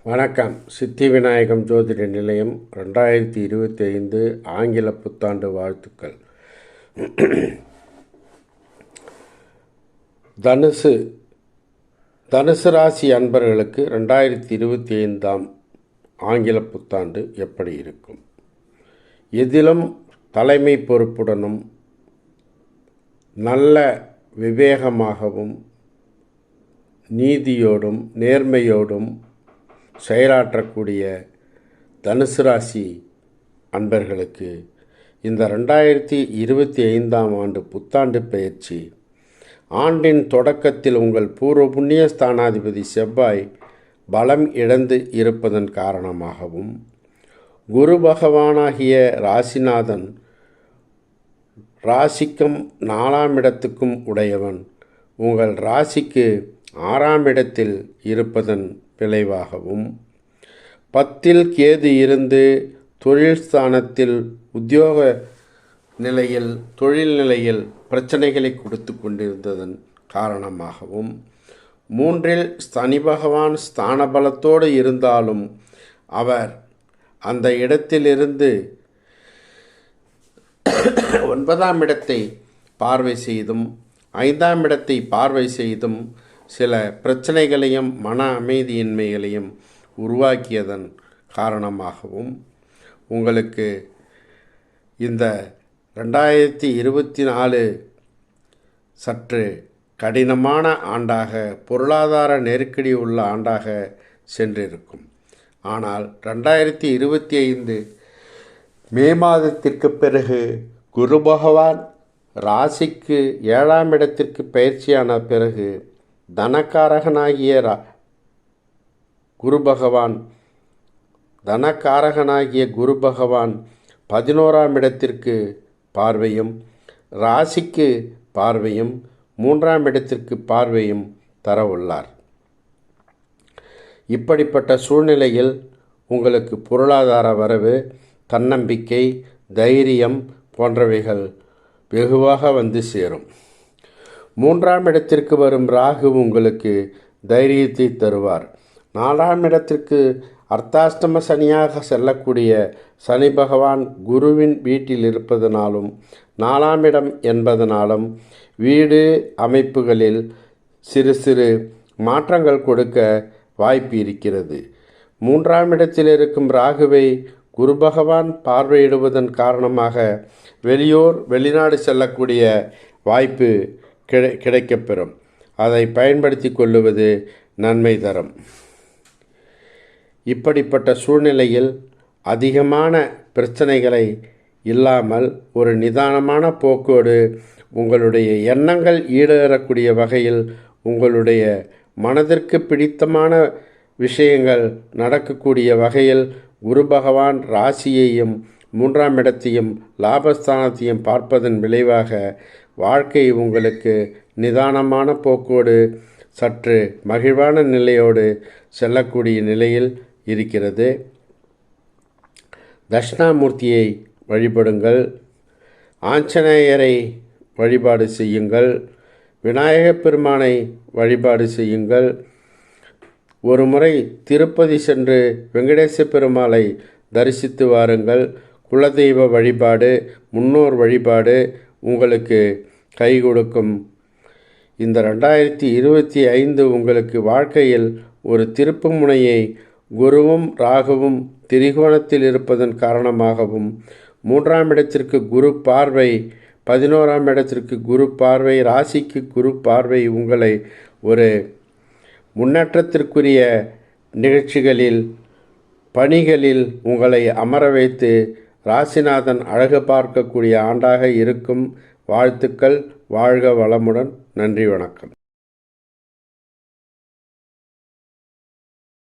வணக்கம். சித்தி விநாயகம் ஜோதிட நிலையம் 2025 ஆங்கில புத்தாண்டு வாழ்த்துக்கள். தனுசு ராசி அன்பர்களுக்கு 2025 ஆங்கில புத்தாண்டு எப்படி இருக்கும்? எதிலும் தலைமை பொறுப்புடனும் நல்ல விவேகமாகவும் நீதியோடும் நேர்மையோடும் செயலாற்றக்கூடிய தனுசு ராசி அன்பர்களுக்கு இந்த 2025 ஆண்டு புத்தாண்டு பயிற்சி ஆண்டின் தொடக்கத்தில் உங்கள் பூர்வ புண்ணிய ஸ்தானாதிபதி செவ்வாய் பலம் இழந்து இருப்பதன் காரணமாகவும் குரு பகவானாகிய ராசிநாதன் ராசிக்கும் 4ஆம் இடத்துக்கும் உடையவன் உங்கள் ராசிக்கு 6ஆம் இடத்தில் இருப்பதன் விளைவாகவும் 10ல் கேது இருந்து தொழில் ஸ்தானத்தில் உத்தியோக நிலையில் தொழில் நிலையில் பிரச்சனைகளை கொடுத்து கொண்டிருந்ததன் காரணமாகவும் 3ல் சனி பகவான் ஸ்தான பலத்தோடு இருந்தாலும் அவர் அந்த இடத்திலிருந்து 9ஆம் இடத்தை பார்வை செய்தும் 5ஆம் இடத்தை பார்வை செய்தும் சில பிரச்சனைகளையும் மன அமைதியின்மைகளையும் உருவாக்கியதன் காரணமாகவும் உங்களுக்கு இந்த 2024 சற்று கடினமான ஆண்டாக பொருளாதார நெருக்கடி உள்ள ஆண்டாக சென்றிருக்கும். ஆனால் 2025 மே மாதத்திற்கு பிறகு குரு பகவான் ராசிக்கு 7ஆம் இடத்திற்கு பயிற்சியான பிறகு தனக்காரகனாகிய குரு பகவான் 11ஆம் இடத்திற்கு பார்வையும் ராசிக்கு பார்வையும் 3ஆம் இடத்திற்கு பார்வையும் தர உள்ளார். இப்படிப்பட்ட சூழ்நிலையில் உங்களுக்கு பொருளாதார வரவு, தன்னம்பிக்கை, தைரியம் போன்றவைகள் வெகுவாக வந்து சேரும். 3ஆம் இடத்திற்கு வரும் ராகு உங்களுக்கு தைரியத்தை தருவார். 4ஆம் இடத்திற்கு அர்த்தாஷ்டம சனியாக செல்லக்கூடிய சனி பகவான் குருவின் வீட்டில் இருப்பதனாலும் 4ஆம் இடம் என்பதனாலும் வீடு அமைப்புகளில் சிறு சிறு மாற்றங்கள் கொடுக்க வாய்ப்பு இருக்கிறது. 3ஆம் இடத்தில் இருக்கும் ராகுவை குரு பகவான் பார்வையிடுவதன் காரணமாக வெளிநாடு செல்லக்கூடிய வாய்ப்பு கிடைக்கப்பெறும். அதை பயன்படுத்தி கொள்ளுவது நன்மை தரும். இப்படிப்பட்ட சூழ்நிலையில் அதிகமான பிரச்சனைகளை இல்லாமல் ஒரு நிதானமான போக்கோடு உங்களுடைய எண்ணங்கள் ஈடேறக்கூடிய வகையில் உங்களுடைய மனதிற்கு பிடித்தமான விஷயங்கள் நடக்கக்கூடிய வகையில் குரு பகவான் ராசியையும் 3ஆம் இடத்தையும் லாபஸ்தானத்தையும் பார்ப்பதன் விளைவாக வாழ்க்கை உங்களுக்கு நிதானமான போக்கோடு சற்று மகிழ்வான நிலையோடு செல்லக்கூடிய நிலையில் இருக்கிறது. தட்சிணாமூர்த்தியை வழிபடுங்கள், ஆஞ்சநேயரை வழிபாடு செய்யுங்கள், விநாயகப் பெருமானை வழிபாடு செய்யுங்கள். ஒரு முறை திருப்பதி சென்று வெங்கடேச பெருமாளை தரிசித்து வாருங்கள். குலதெய்வ வழிபாடு, முன்னோர் வழிபாடு உங்களுக்கு கை கொடுக்கும். இந்த 2025 உங்களுக்கு வாழ்க்கையில் ஒரு திருப்பு முனையை குருவும் ராகுவும் திரிகோணத்தில் இருப்பதன் காரணமாகவும் 3ஆம் இடத்திற்கு குரு பார்வை, 11ஆம் இடத்திற்கு குரு பார்வை, ராசிக்கு குரு பார்வை உங்களை ஒரு முன்னேற்றத்திற்குரிய நிகழ்ச்சிகளில் பணிகளில் உங்களை அமர வைத்து ராசிநாதன் அழகு பார்க்கக்கூடிய ஆண்டாக இருக்கும். வாழ்த்துக்கள். வாழ்க வளமுடன். நன்றி, வணக்கம்.